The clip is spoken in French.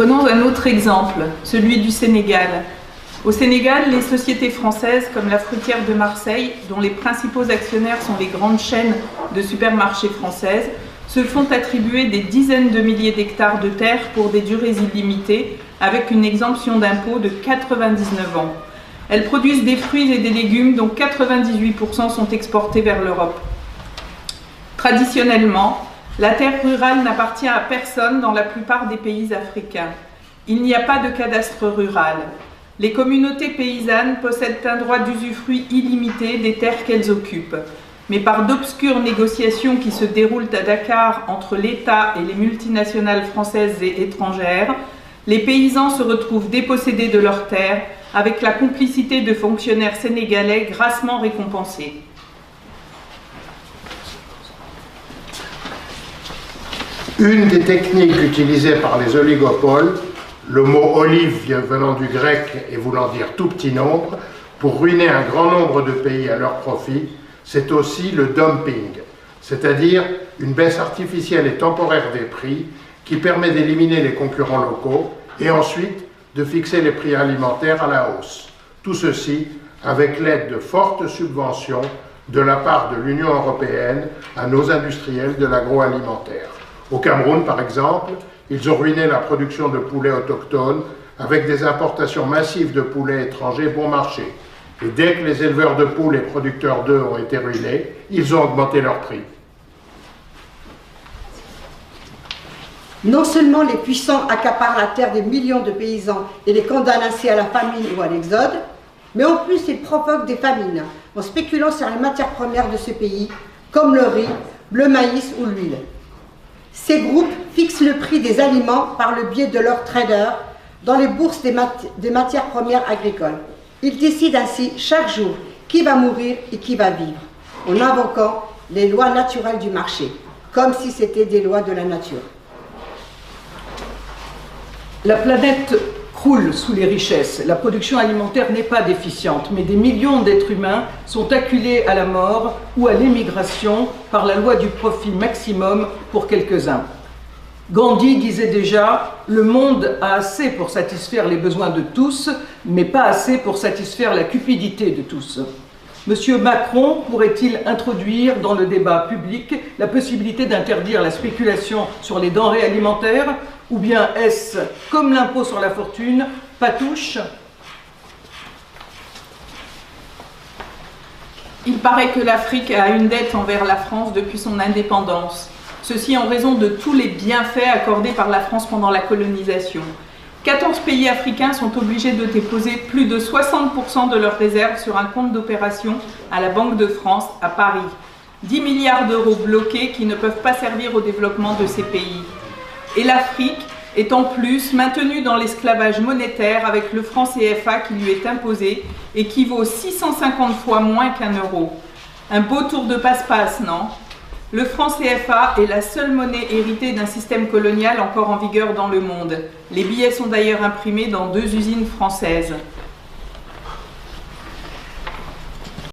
Prenons un autre exemple, celui du Sénégal. Au Sénégal, les sociétés françaises comme la Fruitière de Marseille, dont les principaux actionnaires sont les grandes chaînes de supermarchés françaises, se font attribuer des dizaines de milliers d'hectares de terre pour des durées illimitées, avec une exemption d'impôt de 99 ans. Elles produisent des fruits et des légumes dont 98% sont exportés vers l'Europe. Traditionnellement, la terre rurale n'appartient à personne dans la plupart des pays africains. Il n'y a pas de cadastre rural. Les communautés paysannes possèdent un droit d'usufruit illimité des terres qu'elles occupent. Mais par d'obscures négociations qui se déroulent à Dakar entre l'État et les multinationales françaises et étrangères, les paysans se retrouvent dépossédés de leurs terres avec la complicité de fonctionnaires sénégalais grassement récompensés. Une des techniques utilisées par les oligopoles, le mot olive venant du grec et voulant dire tout petit nombre, pour ruiner un grand nombre de pays à leur profit, c'est aussi le dumping, c'est-à-dire une baisse artificielle et temporaire des prix qui permet d'éliminer les concurrents locaux et ensuite de fixer les prix alimentaires à la hausse. Tout ceci avec l'aide de fortes subventions de la part de l'Union européenne à nos industriels de l'agroalimentaire. Au Cameroun, par exemple, ils ont ruiné la production de poulets autochtones avec des importations massives de poulets étrangers bon marché. Et dès que les éleveurs de poules et producteurs d'œufs ont été ruinés, ils ont augmenté leurs prix. Non seulement les puissants accaparent la terre des millions de paysans et les condamnent ainsi à la famine ou à l'exode, mais en plus ils provoquent des famines en spéculant sur les matières premières de ce pays, comme le riz, le maïs ou l'huile. Ces groupes fixent le prix des aliments par le biais de leurs traders dans les bourses des matières premières agricoles. Ils décident ainsi chaque jour qui va mourir et qui va vivre, en invoquant les lois naturelles du marché, comme si c'était des lois de la nature. La planète croule sous les richesses. La production alimentaire n'est pas déficiente, mais des millions d'êtres humains sont acculés à la mort ou à l'émigration par la loi du profit maximum pour quelques-uns. Gandhi disait déjà « Le monde a assez pour satisfaire les besoins de tous, mais pas assez pour satisfaire la cupidité de tous ». Monsieur Macron pourrait-il introduire dans le débat public la possibilité d'interdire la spéculation sur les denrées alimentaires, ou bien est-ce, comme l'impôt sur la fortune, patouche? Il paraît que l'Afrique a une dette envers la France depuis son indépendance. Ceci en raison de tous les bienfaits accordés par la France pendant la colonisation. 14 pays africains sont obligés de déposer plus de 60% de leurs réserves sur un compte d'opération à la Banque de France à Paris. 10 milliards d'euros bloqués qui ne peuvent pas servir au développement de ces pays. Et l'Afrique est en plus maintenue dans l'esclavage monétaire avec le franc CFA qui lui est imposé et qui vaut 650 fois moins qu'un euro. Un beau tour de passe-passe, non ? Le franc CFA est la seule monnaie héritée d'un système colonial encore en vigueur dans le monde. Les billets sont d'ailleurs imprimés dans 2 usines françaises.